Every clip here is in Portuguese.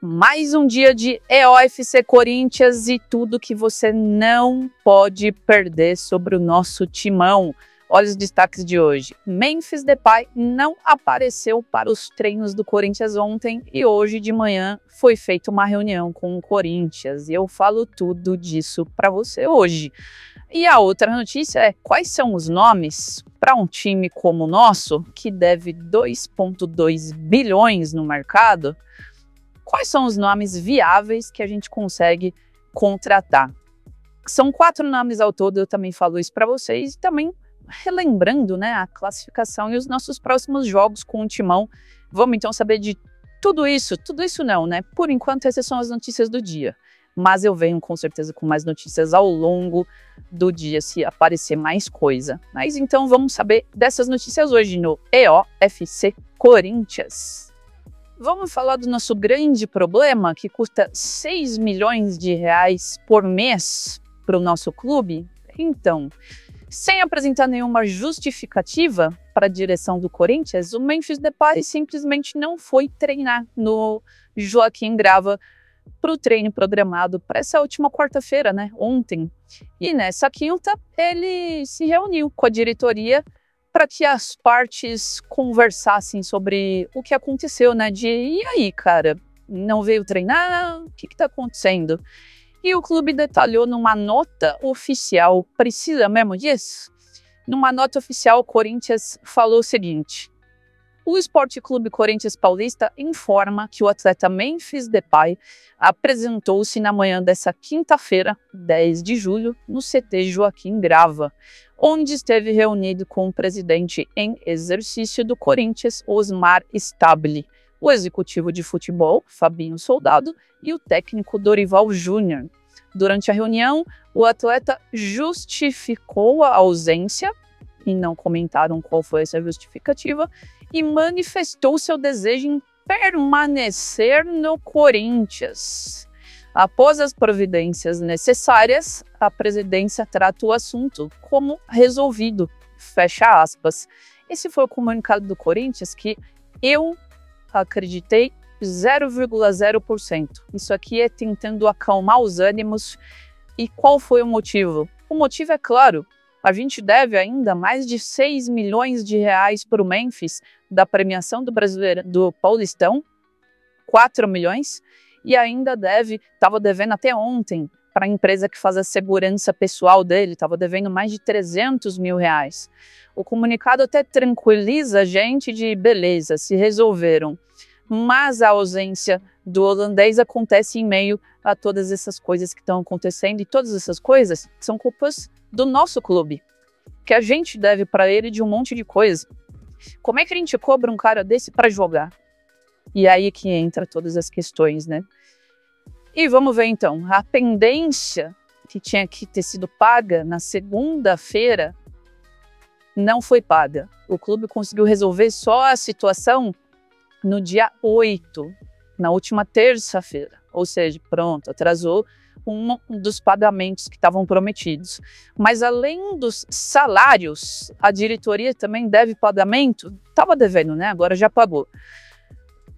Mais um dia de EOFC Corinthians e tudo que você não pode perder sobre o nosso timão. Olha os destaques de hoje. Memphis Depay não apareceu para os treinos do Corinthians ontem e hoje de manhã foi feita uma reunião com o Corinthians. E eu falo tudo disso para você hoje. E a outra notícia é quais são os nomes para um time como o nosso, que deve 2,2 bilhões no mercado. Quais são os nomes viáveis que a gente consegue contratar? São 4 nomes ao todo, eu também falo isso para vocês, e também relembrando, né, a classificação e os nossos próximos jogos com o Timão. Vamos então saber de tudo isso não, né? Por enquanto essas são as notícias do dia, mas eu venho com certeza com mais notícias ao longo do dia, se aparecer mais coisa. Mas então vamos saber dessas notícias hoje no EOFC Corinthians. Vamos falar do nosso grande problema, que custa 6 milhões de reais por mês para o nosso clube? Então, sem apresentar nenhuma justificativa para a direção do Corinthians, o Memphis Depay simplesmente não foi treinar no Joaquim Grava para o treino programado para essa última quarta-feira, né, ontem. E nessa quinta, ele se reuniu com a diretoria para que as partes conversassem sobre o que aconteceu, né? E aí, cara, não veio treinar? O que está acontecendo? E o clube detalhou numa nota oficial, precisa mesmo disso? Numa nota oficial, o Corinthians falou o seguinte: o Esporte Clube Corinthians Paulista informa que o atleta Memphis Depay apresentou-se na manhã dessa quinta-feira, 10 de julho, no CT Joaquim Grava, onde esteve reunido com o presidente em exercício do Corinthians, Osmar Stabile, o executivo de futebol, Fabinho Soldado, e o técnico Dorival Júnior. Durante a reunião, o atleta justificou a ausência, e não comentaram qual foi essa justificativa, e manifestou seu desejo em permanecer no Corinthians. Após as providências necessárias, a presidência trata o assunto como resolvido. Fecha aspas. Esse foi o comunicado do Corinthians que eu acreditei 0,0%. Isso aqui é tentando acalmar os ânimos. E qual foi o motivo? O motivo é claro. A gente deve ainda mais de 6 milhões de reais para o Memphis da premiação do Brasileiro do Paulistão, 4 milhões, e ainda estava devendo até ontem para a empresa que faz a segurança pessoal dele, estava devendo mais de 300 mil reais. O comunicado até tranquiliza a gente de beleza, se resolveram, mas a ausência do holandês acontece em meio a todas essas coisas que estão acontecendo, e todas essas coisas são culpas do nosso clube, que a gente deve para ele de um monte de coisa. Como é que a gente cobra um cara desse para jogar? E aí que entra todas as questões, né? E vamos ver então, a pendência que tinha que ter sido paga na segunda-feira não foi paga. O clube conseguiu resolver só a situação no dia 8, na última terça-feira. Ou seja, pronto, atrasou um dos pagamentos que estavam prometidos. Mas além dos salários, a diretoria também deve pagamento, estava devendo, né? Agora já pagou.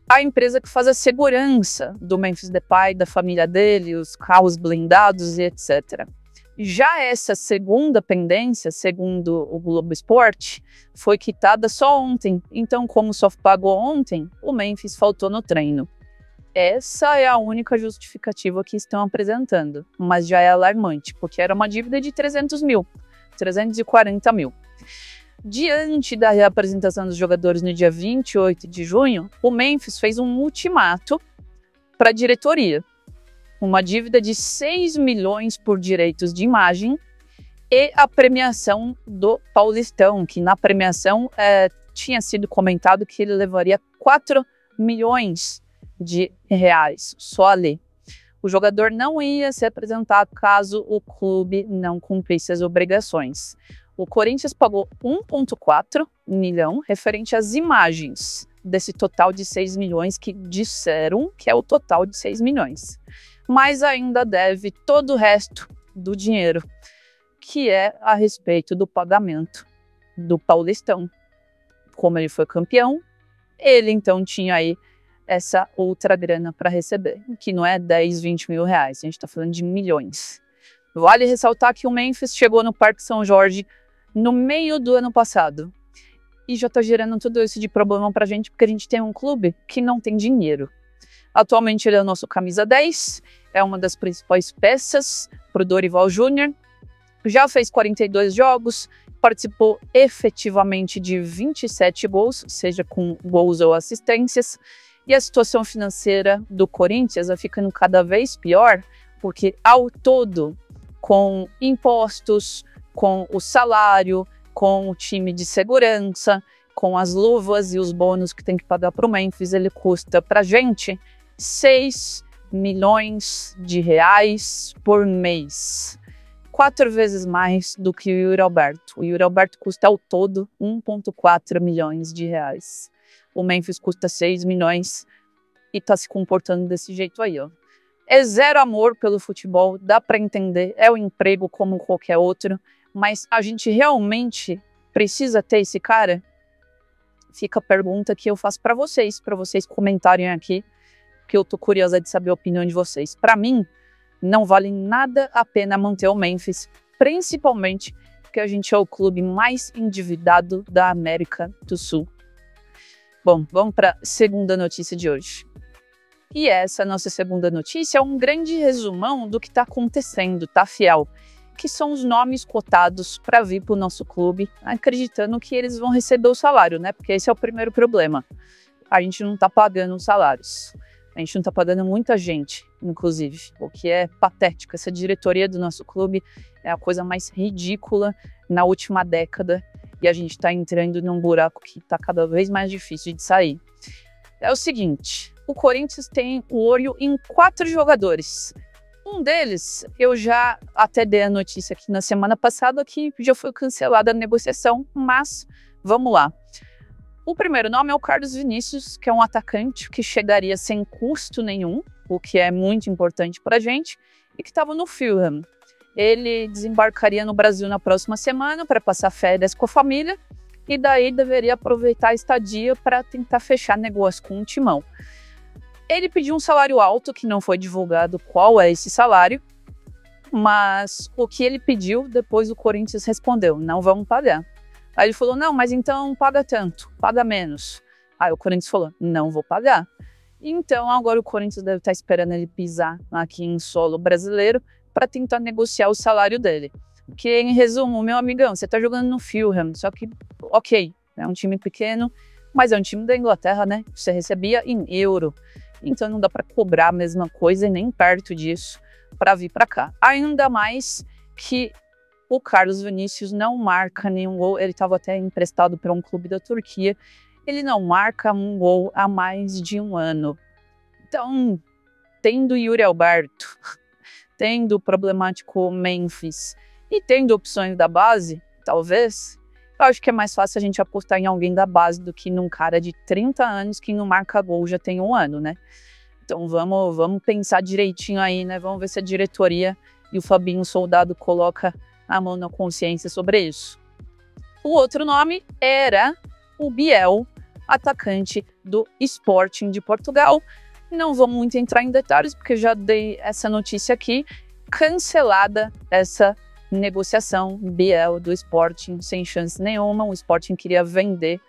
A empresa que faz a segurança do Memphis Depay, da família dele, os carros blindados e etc. Já essa segunda pendência, segundo o Globo Esporte, foi quitada só ontem. Então, como só pagou ontem, o Memphis faltou no treino. Essa é a única justificativa que estão apresentando, mas já é alarmante, porque era uma dívida de 300 mil, 340 mil. Diante da reapresentação dos jogadores no dia 28 de junho, o Memphis fez um ultimato para a diretoria. Uma dívida de 6 milhões por direitos de imagem e a premiação do Paulistão, que na premiação tinha sido comentado que ele levaria 4 milhões de reais, só ali. O jogador não ia ser apresentado caso o clube não cumprisse as obrigações. O Corinthians pagou 1,4 milhão referente às imagens desse total de 6 milhões que disseram que é o total de 6 milhões. Mas ainda deve todo o resto do dinheiro, que é a respeito do pagamento do Paulistão. Como ele foi campeão, ele então tinha aí essa outra grana para receber, que não é 10, 20 mil reais, a gente está falando de milhões. Vale ressaltar que o Memphis chegou no Parque São Jorge no meio do ano passado e já está gerando tudo isso de problema para a gente, porque a gente tem um clube que não tem dinheiro. Atualmente ele é o nosso camisa 10, é uma das principais peças para o Dorival Júnior, já fez 42 jogos, participou efetivamente de 27 gols, seja com gols ou assistências, e a situação financeira do Corinthians vai ficando cada vez pior, porque ao todo, com impostos, com o salário, com o time de segurança, com as luvas e os bônus que tem que pagar para o Memphis, ele custa para a gente 6 milhões de reais por mês. 4 vezes mais do que o Yuri Alberto. O Yuri Alberto custa ao todo 1,4 milhões de reais. O Memphis custa 6 milhões e tá se comportando desse jeito aí, ó. É zero amor pelo futebol, dá para entender, é um emprego como qualquer outro, mas a gente realmente precisa ter esse cara? Fica a pergunta que eu faço para vocês comentarem aqui, que eu tô curiosa de saber a opinião de vocês. Para mim, não vale nada a pena manter o Memphis, principalmente porque a gente é o clube mais endividado da América do Sul. Bom, vamos para a segunda notícia de hoje. E essa nossa segunda notícia é um grande resumão do que está acontecendo, tá, fiel? Que são os nomes cotados para vir para o nosso clube, acreditando que eles vão receber o salário, né? Porque esse é o primeiro problema. A gente não está pagando os salários. A gente não está pagando muita gente, inclusive, o que é patético. Essa diretoria do nosso clube é a coisa mais ridícula na última década e a gente está entrando num buraco que está cada vez mais difícil de sair. É o seguinte, o Corinthians tem o olho em 4 jogadores. Um deles, eu já até dei a notícia aqui na semana passada que já foi cancelada a negociação, mas vamos lá. O primeiro nome é o Carlos Vinícius, que é um atacante que chegaria sem custo nenhum, o que é muito importante para a gente, e que estava no Fulham. Ele desembarcaria no Brasil na próxima semana para passar férias com a família, e daí deveria aproveitar a estadia para tentar fechar negócio com o Timão. Ele pediu um salário alto, que não foi divulgado qual é esse salário, mas o que ele pediu, depois o Corinthians respondeu, não vamos pagar. Aí ele falou, não, mas então paga tanto, paga menos. Aí o Corinthians falou, não vou pagar. Então agora o Corinthians deve estar esperando ele pisar aqui em solo brasileiro para tentar negociar o salário dele. Porque, em resumo, meu amigão, você está jogando no Fulham, só que, ok, é um time pequeno, mas é um time da Inglaterra, né? Você recebia em euro. Então não dá para cobrar a mesma coisa e nem perto disso para vir para cá. Ainda mais que o Carlos Vinícius não marca nenhum gol, ele estava até emprestado para um clube da Turquia, ele não marca um gol há mais de um ano. Então, tendo Yuri Alberto, tendo o problemático Memphis e tendo opções da base, talvez, eu acho que é mais fácil a gente apostar em alguém da base do que num cara de 30 anos que não marca gol já tem um ano, né? Então vamos pensar direitinho aí, né? Vamos ver se a diretoria e o Fabinho Soldado coloca a mão na consciência sobre isso. O outro nome era o Biel, atacante do Sporting de Portugal. Não vou muito entrar em detalhes, porque já dei essa notícia aqui, cancelada essa negociação. Biel do Sporting sem chance nenhuma, o Sporting queria vender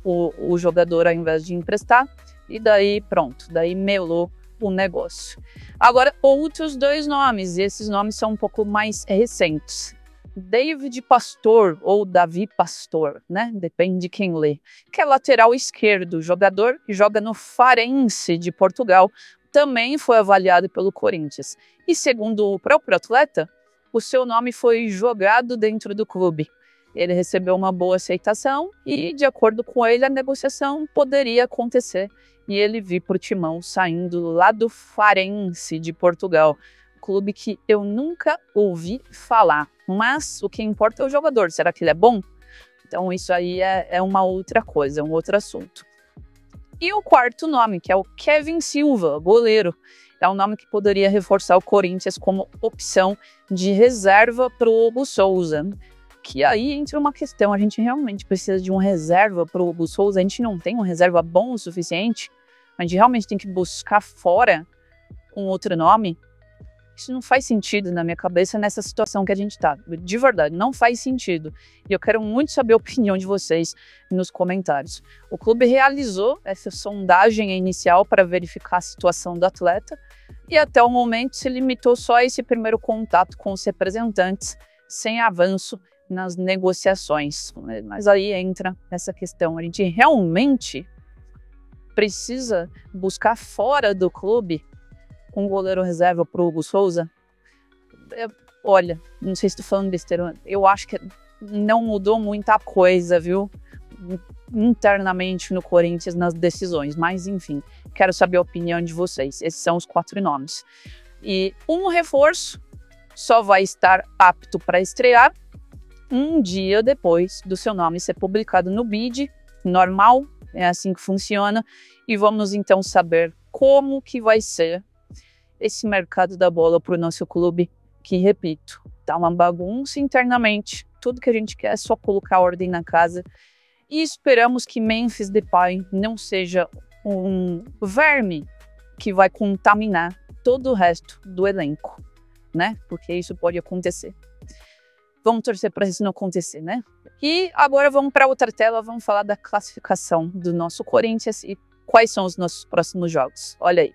o jogador ao invés de emprestar, e daí pronto, daí melou o negócio. Agora, outros 2 nomes, e esses nomes são um pouco mais recentes. David Pastor, ou Davi Pastor, né? Depende de quem lê. Que é lateral esquerdo, jogador que joga no Farense de Portugal, também foi avaliado pelo Corinthians. E segundo o próprio atleta, o seu nome foi jogado dentro do clube. Ele recebeu uma boa aceitação e, de acordo com ele, a negociação poderia acontecer e ele vir para o Timão saindo lá do Farense de Portugal. Clube que eu nunca ouvi falar, mas o que importa é o jogador. Será que ele é bom? Então isso aí é uma outra coisa, é um outro assunto. E o quarto nome, que é o Kevin Silva, goleiro. É um nome que poderia reforçar o Corinthians como opção de reserva para o Hugo Souza. Que aí entra uma questão, a gente realmente precisa de um reserva para o Hugo Souza, a gente não tem um reserva bom o suficiente. A gente realmente tem que buscar fora um outro nome. Isso não faz sentido na minha cabeça nessa situação que a gente está. De verdade, não faz sentido. E eu quero muito saber a opinião de vocês nos comentários. O clube realizou essa sondagem inicial para verificar a situação do atleta e até o momento se limitou só a esse primeiro contato com os representantes, sem avanço nas negociações. Mas aí entra essa questão. A gente realmente precisa buscar fora do clube um goleiro reserva para o Hugo Souza? Olha, não sei se estou falando besteira, eu acho que não mudou muita coisa, viu? Internamente no Corinthians, nas decisões, mas enfim, quero saber a opinião de vocês. Esses são os 4 nomes. E um reforço só vai estar apto para estrear um dia depois do seu nome ser publicado no BID, normal, é assim que funciona, e vamos então saber como que vai ser esse mercado da bola para o nosso clube, que, repito, tá uma bagunça internamente. Tudo que a gente quer é só colocar ordem na casa. E esperamos que Memphis Depay não seja um verme que vai contaminar todo o resto do elenco, né? Porque isso pode acontecer. Vamos torcer para isso não acontecer, né? E agora vamos para outra tela, vamos falar da classificação do nosso Corinthians e quais são os nossos próximos jogos. Olha aí.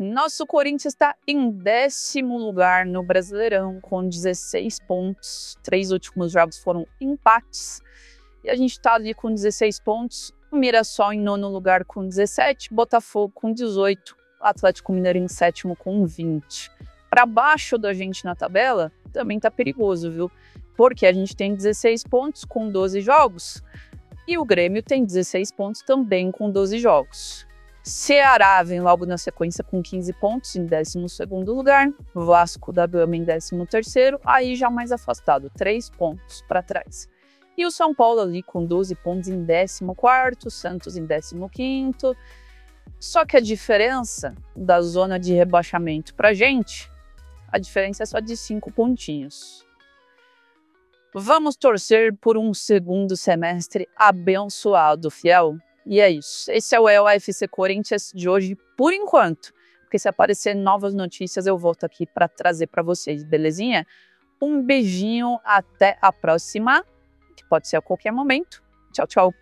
Nosso Corinthians está em 10º lugar no Brasileirão, com 16 pontos. 3 últimos jogos foram empates. E a gente está ali com 16 pontos. O Mirassol em 9º lugar com 17, Botafogo com 18, Atlético Mineiro em 7º com 20. Para baixo da gente na tabela, também está perigoso, viu? Porque a gente tem 16 pontos com 12 jogos. E o Grêmio tem 16 pontos também com 12 jogos. Ceará vem logo na sequência com 15 pontos em 12º lugar, Vasco da Gama em 13º, aí já mais afastado, 3 pontos para trás. E o São Paulo ali com 12 pontos em 14º, Santos em 15º. Só que a diferença da zona de rebaixamento para a gente, a diferença é só de 5 pontinhos. Vamos torcer por um segundo semestre abençoado, fiel. E é isso. Esse é o EOFC Corinthians de hoje, por enquanto. Porque se aparecer novas notícias, eu volto aqui para trazer para vocês, belezinha? Um beijinho, até a próxima, que pode ser a qualquer momento. Tchau, tchau.